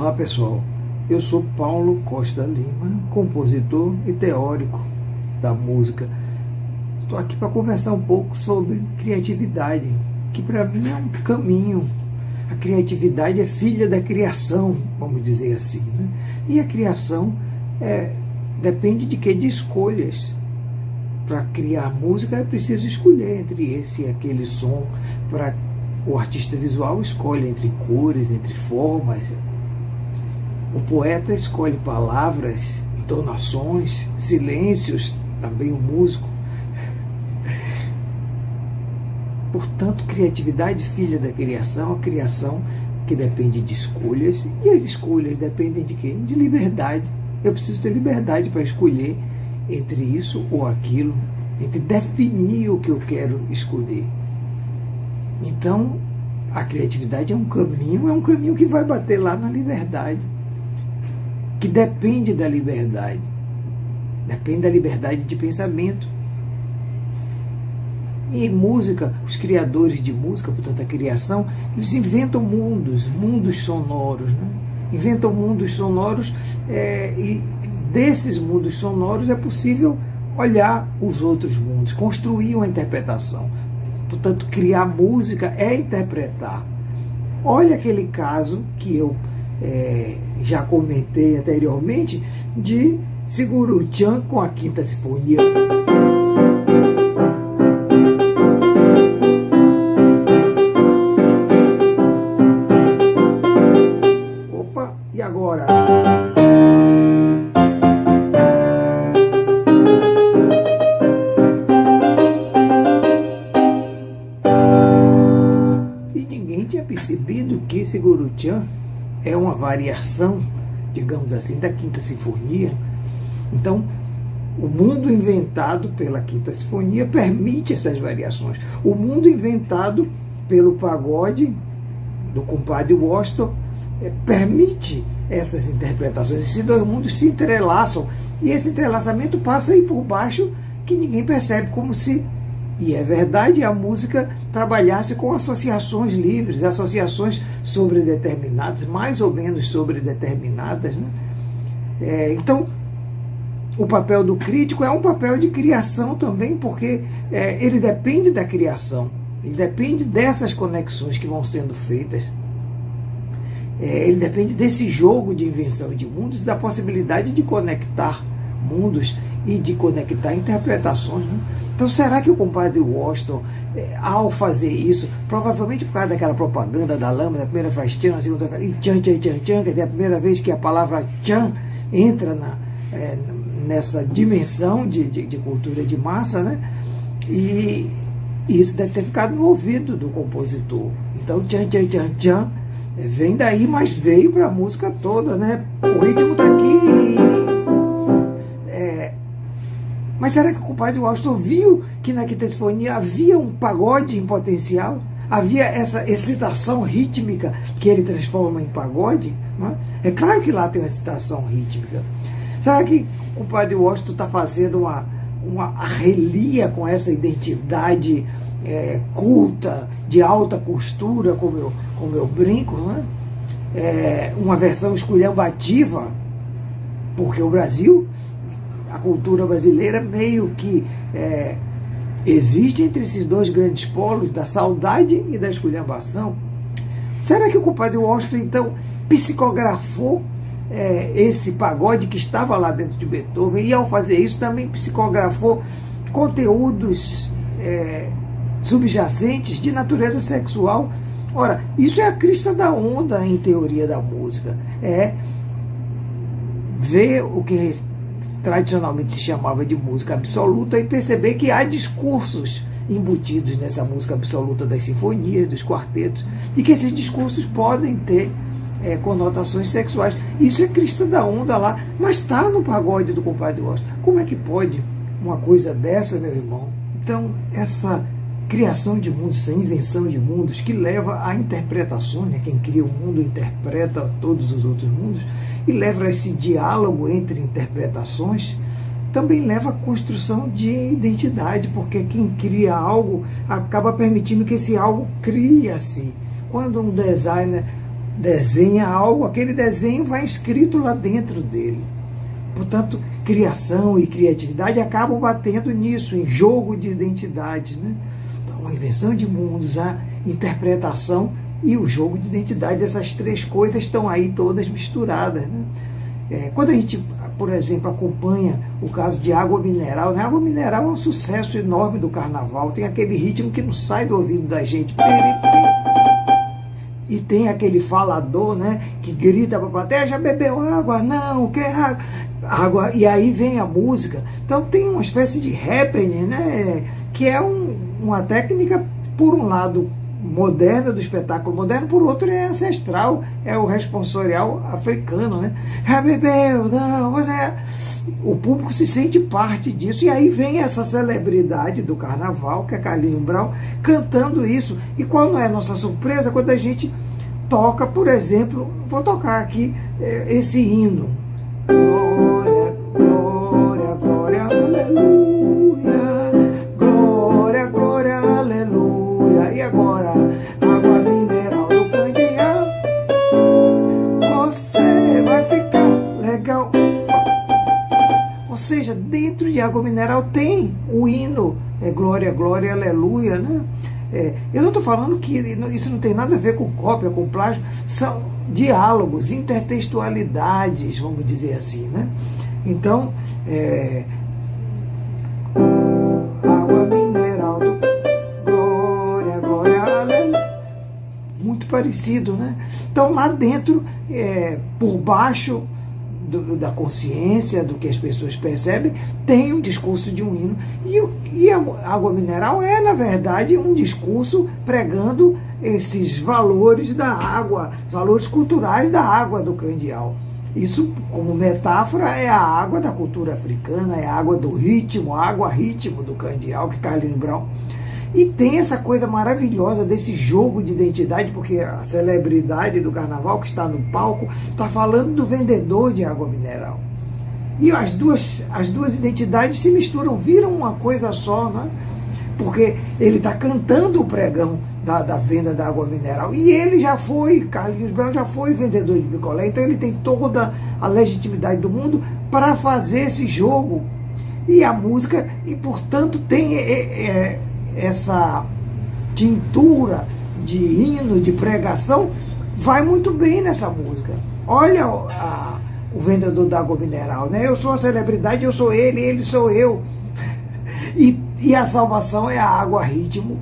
Olá pessoal, eu sou Paulo Costa Lima, compositor e teórico da música. Estou aqui para conversar um pouco sobre criatividade, que para mim é um caminho. A criatividade é filha da criação, vamos dizer assim, né? E a criação depende de quê? De escolhas. Para criar música é preciso escolher entre esse e aquele som. Para o artista visual escolhe entre cores, entre formas. O poeta escolhe palavras, entonações, silêncios, também o músico. Portanto, criatividade filha da criação, a criação que depende de escolhas, e as escolhas dependem de quê? De liberdade. Eu preciso ter liberdade para escolher entre isso ou aquilo, entre definir o que eu quero escolher. Então, a criatividade é um caminho que vai bater lá na liberdade, que depende da liberdade de pensamento. E em música, os criadores de música, portanto a criação, eles inventam mundos sonoros, né? Inventam mundos sonoros, e desses mundos sonoros é possível olhar os outros mundos, construir uma interpretação. Portanto, criar música é interpretar. Olha aquele caso que eu já comentei anteriormente, de Seguro Chan com a Quinta Sinfonia. Opa, e agora? E ninguém tinha percebido que Seguro Chan é uma variação, digamos assim, da Quinta Sinfonia. Então, o mundo inventado pela Quinta Sinfonia permite essas variações. O mundo inventado pelo pagode do compadre Washington permite essas interpretações. Esses dois mundos se entrelaçam, e esse entrelaçamento passa aí por baixo, que ninguém percebe, como se, e é verdade, a música trabalhasse com associações livres, associações sobredeterminadas, mais ou menos sobredeterminadas, né? Então, o papel do crítico é um papel de criação também, porque ele depende da criação, ele depende dessas conexões que vão sendo feitas, ele depende desse jogo de invenção de mundos, da possibilidade de conectar mundos e de conectar interpretações, né? Então, será que o compadre Washington, ao fazer isso, provavelmente por causa daquela propaganda da lâmpada, a primeira faz tchan, a segunda faz tchan, tchan, tchan, tchan, que é a primeira vez que a palavra tchan entra nessa dimensão de cultura de massa, né? E isso deve ter ficado no ouvido do compositor. Então, tchan, tchan, tchan, tchan, vem daí, mas veio para a música toda, né? O ritmo está aqui. Mas será que o compadre Washington viu que na Quinta Sinfonia havia um pagode em potencial? Havia essa excitação rítmica que ele transforma em pagode? Não é? É claro que lá tem uma excitação rítmica. Será que o compadre Washington está fazendo uma arrelia com essa identidade culta, de alta costura, como eu brinco, né? Uma versão esculhambativa, porque o Brasil, a cultura brasileira meio que existe entre esses dois grandes polos, da saudade e da esculhambação. Será que o compadre Washington, então, psicografou esse pagode que estava lá dentro de Beethoven, e ao fazer isso também psicografou conteúdos subjacentes de natureza sexual? Ora, isso é a crista da onda em teoria da música. Ver o que tradicionalmente se chamava de música absoluta e perceber que há discursos embutidos nessa música absoluta das sinfonias, dos quartetos, e que esses discursos podem ter conotações sexuais. Isso é crista da onda lá, mas está no pagode do compadre Washington. Como é que pode uma coisa dessa, meu irmão? Então, essa criação de mundos, essa invenção de mundos que leva a interpretações, né? Quem cria o mundo interpreta todos os outros mundos, e leva a esse diálogo entre interpretações, também leva à construção de identidade, porque quem cria algo acaba permitindo que esse algo crie-se. Quando um designer desenha algo, aquele desenho vai escrito lá dentro dele. Portanto, criação e criatividade acabam batendo nisso, em jogo de identidades, né? Então, a invenção de mundos, a interpretação e o jogo de identidade, essas três coisas estão aí todas misturadas, né? Quando a gente, por exemplo, acompanha o caso de Água Mineral, né? Água Mineral é um sucesso enorme do carnaval, tem aquele ritmo que não sai do ouvido da gente. E tem aquele falador, né, que grita para a plateia: já bebeu água? Não, quer água? E aí vem a música. Então tem uma espécie de happening, né, que é uma técnica, por um lado, moderna, do espetáculo moderno, por outro é ancestral, é o responsorial africano, né? Já bebeu? Não, você... O público se sente parte disso, e aí vem essa celebridade do carnaval, que é Carlinhos Brown, cantando isso. E qual não é a nossa surpresa quando a gente toca, por exemplo, vou tocar aqui esse hino: glória, glória, glória, aleluia, glória, glória, aleluia. E agora, água mineral do Candeal, você vai ficar legal. Ou seja, dentro de Água Mineral tem o hino, glória, glória, aleluia, né? Eu não estou falando que isso não tem nada a ver com cópia, com plágio, são diálogos, intertextualidades, vamos dizer assim, né? Então, Água Mineral do glória, glória, aleluia, muito parecido, né? Então, lá dentro, por baixo da consciência, do que as pessoas percebem, tem um discurso de um hino. E a Água Mineral é, na verdade, um discurso pregando esses valores da água, os valores culturais da água do Candeal. Isso, como metáfora, é a água da cultura africana, é a água do ritmo, a água ritmo do Candeal, que Carlinhos Brown. E tem essa coisa maravilhosa desse jogo de identidade, porque a celebridade do carnaval que está no palco está falando do vendedor de água mineral. E as duas identidades se misturam, viram uma coisa só, né? Porque ele está cantando o pregão da venda da água mineral. E ele já foi, Carlinhos Brown já foi vendedor de picolé, então ele tem toda a legitimidade do mundo para fazer esse jogo. E a música, e portanto, tem essa tintura de hino, de pregação, vai muito bem nessa música. Olha o vendedor da água mineral, né? Eu sou a celebridade, eu sou ele sou eu. E a salvação é a água ritmo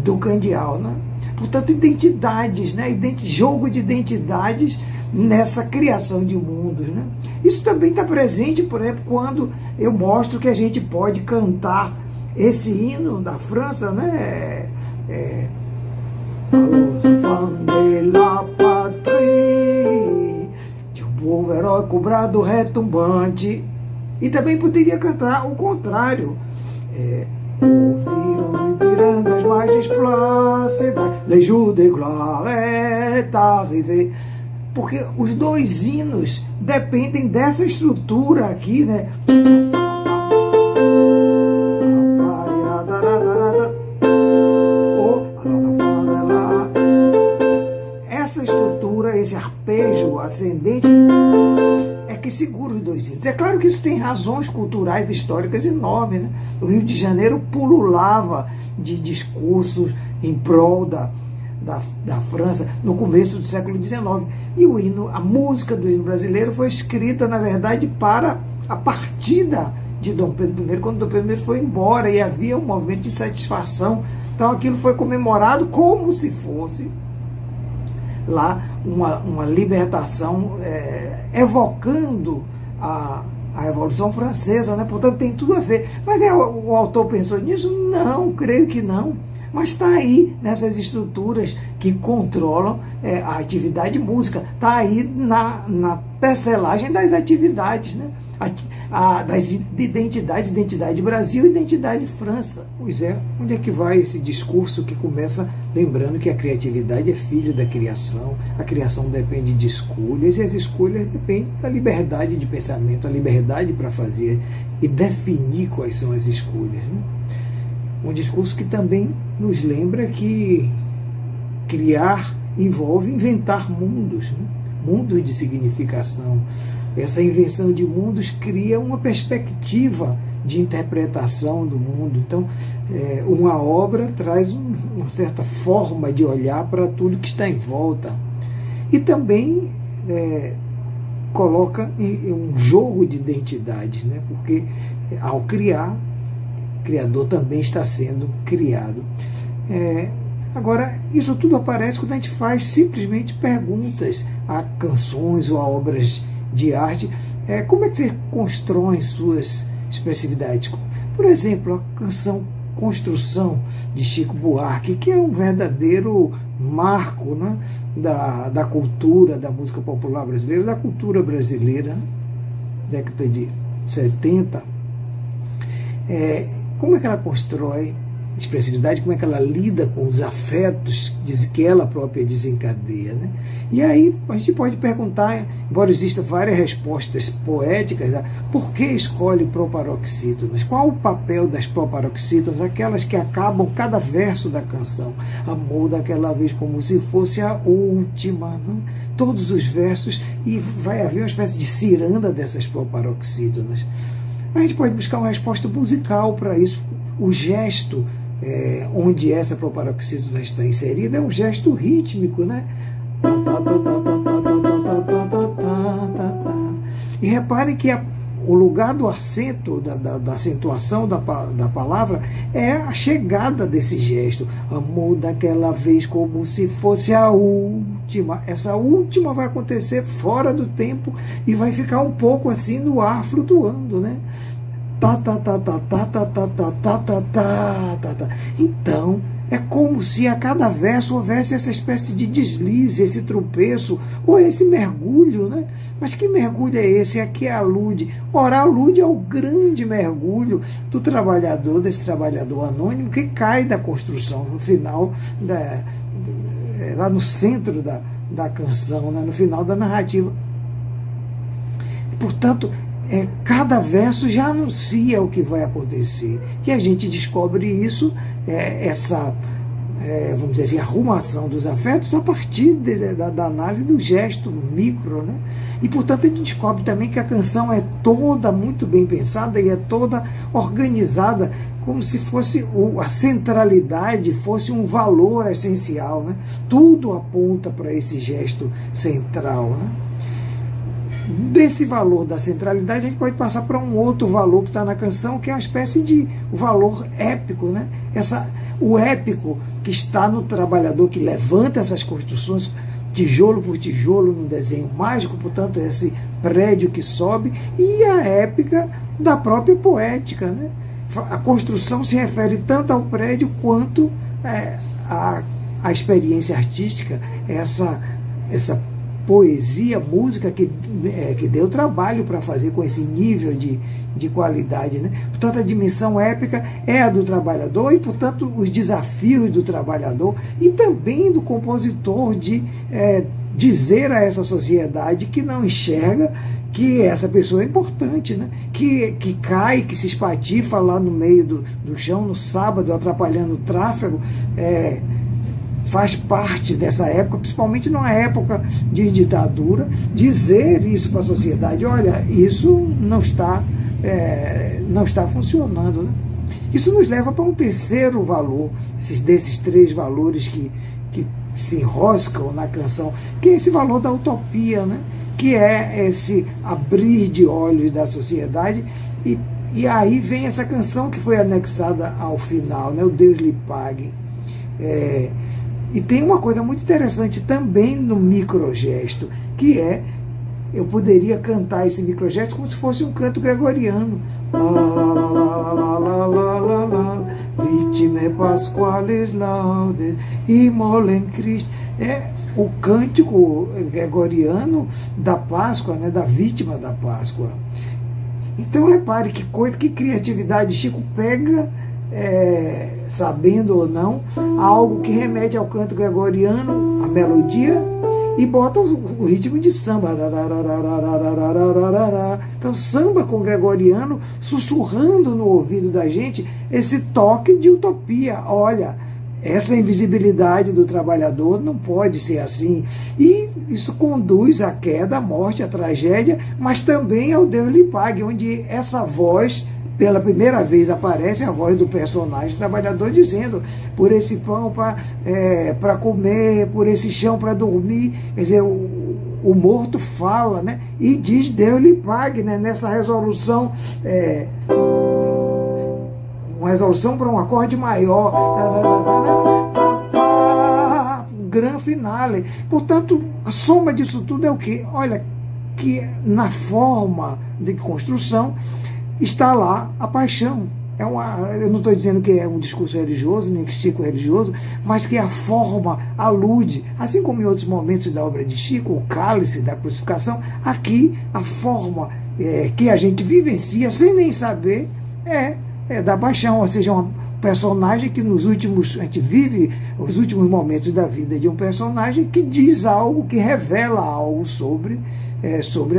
do Candeal, né? Portanto, identidades, né? Jogo de identidades nessa criação de mundos, né? Isso também está presente, por exemplo, quando eu mostro que a gente pode cantar esse hino da França, né? De la patrie, de um povo heróico, brado retumbante. E também poderia cantar o contrário. Ouviram no Ipiranga as margens plácidas, les jours de gloire est arrivé. Porque os dois hinos dependem dessa estrutura aqui, né? Essa estrutura, esse arpejo ascendente é que segura os dois hinos. É claro que isso tem razões culturais, históricas enormes, né? O Rio de Janeiro pululava de discursos em prol da França no começo do século XIX. E o hino, a música do hino brasileiro foi escrita, na verdade, para a partida de Dom Pedro I, quando Dom Pedro I foi embora, e havia um movimento de satisfação. Então aquilo foi comemorado como se fosse lá uma libertação, evocando a Revolução Francesa, né? Portanto, tem tudo a ver. Mas o autor pensou nisso? Não, creio que não. Mas está aí nessas estruturas que controlam a atividade de música. Está aí na tecelagem das atividades, né? Das identidades, identidade Brasil e identidade França. Pois é, onde é que vai esse discurso que começa lembrando que a criatividade é filho da criação, a criação depende de escolhas e as escolhas dependem da liberdade de pensamento, a liberdade para fazer e definir quais são as escolhas, né? Um discurso que também nos lembra que criar envolve inventar mundos, né? Mundos de significação. Essa invenção de mundos cria uma perspectiva de interpretação do mundo. Então, uma obra traz uma certa forma de olhar para tudo que está em volta. E também coloca um jogo de identidades, né? Porque ao criar, o Criador também está sendo criado. Agora, isso tudo aparece quando a gente faz simplesmente perguntas a canções ou a obras de arte. Como é que você constrói suas expressividades? Por exemplo, a canção Construção, de Chico Buarque, que é um verdadeiro marco, né, da cultura, da música popular brasileira, da cultura brasileira, década de 70. Como é que ela constrói expressividade, como é que ela lida com os afetos que ela própria desencadeia, né? E aí a gente pode perguntar, embora existam várias respostas poéticas, por que escolhe proparoxítonas? Qual o papel das proparoxítonas, aquelas que acabam cada verso da canção? Amor daquela vez como se fosse a última, né? Todos os versos, e vai haver uma espécie de ciranda dessas proparoxítonas. A gente pode buscar uma resposta musical para isso. O gesto onde essa proparoxítona está inserida é um gesto rítmico, né? E reparem que o lugar do acento, da acentuação da palavra, é a chegada desse gesto. Amor daquela vez como se fosse a última. Essa última vai acontecer fora do tempo e vai ficar um pouco assim no ar flutuando, né? Então, é como se a cada verso houvesse essa espécie de deslize, esse tropeço, ou esse mergulho, né? Mas que mergulho é esse? A que alude? Ora, alude ao grande mergulho do trabalhador, desse trabalhador anônimo que cai da construção, no final, lá no centro da canção, né? No final da narrativa. Portanto, cada verso já anuncia o que vai acontecer. E a gente descobre isso, vamos dizer assim, arrumação dos afetos a partir da análise do gesto micro, né? E, portanto, a gente descobre também que a canção é toda muito bem pensada e é toda organizada, como se fosse a centralidade fosse um valor essencial, né? Tudo aponta para esse gesto central, né? Desse valor da centralidade, a gente pode passar para um outro valor que está na canção, que é uma espécie de valor épico, né? O épico que está no trabalhador que levanta essas construções, tijolo por tijolo, num desenho mágico, portanto, esse prédio que sobe, e a épica da própria poética, né? A construção se refere tanto ao prédio quanto à experiência artística, essa poesia, música que deu trabalho para fazer com esse nível de qualidade, né? Portanto, a dimensão épica é a do trabalhador e, portanto, os desafios do trabalhador e também do compositor de dizer a essa sociedade que não enxerga que essa pessoa é importante, né? que cai, que se espatifa lá no meio do chão no sábado, atrapalhando o tráfego, faz parte dessa época, principalmente numa época de ditadura, dizer isso para a sociedade: olha, isso não está funcionando, né? Isso nos leva para um terceiro valor, desses três valores que se enroscam na canção, que é esse valor da utopia, né? Que é esse abrir de olhos da sociedade, e aí vem essa canção que foi anexada ao final, né? O Deus lhe pague. E tem uma coisa muito interessante também no microgesto, que eu poderia cantar esse microgesto como se fosse um canto gregoriano. Victime Pasqualis laudes, imolem Christi. O cântico gregoriano da Páscoa, né, da vítima da Páscoa. Então repare que criatividade. Chico pega, sabendo ou não, algo que remete ao canto gregoriano, a melodia, e bota o ritmo de samba. Então, samba com gregoriano, sussurrando no ouvido da gente esse toque de utopia. Olha, Essa invisibilidade do trabalhador não pode ser assim. E isso conduz à queda, à morte, à tragédia, mas também ao Deus lhe pague, onde essa voz, pela primeira vez, aparece a voz do personagem trabalhador dizendo: por esse pão para comer, por esse chão para dormir. Quer dizer, o morto fala, né? E diz: Deus lhe pague, né? Nessa resolução, uma resolução para um acorde maior, um grande finale. Portanto, a soma disso tudo é o quê? Olha, que na forma de construção está lá a paixão. Eu não estou dizendo que é um discurso religioso, nem que Chico é religioso, mas que a forma alude, assim como em outros momentos da obra de Chico, o cálice da crucificação, aqui a forma que a gente vivencia sem nem saber é da paixão, ou seja, um personagem que a gente vive os últimos momentos da vida de um personagem que diz algo, que revela algo sobre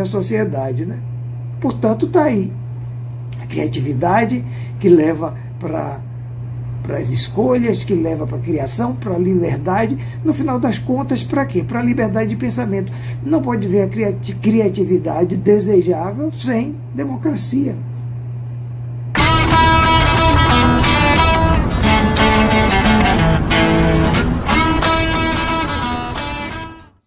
a sociedade, né? Portanto, está aí a criatividade que leva para as escolhas, que leva para a criação, para a liberdade. No final das contas, para quê? Para a liberdade de pensamento. Não pode ver a criatividade desejável sem democracia.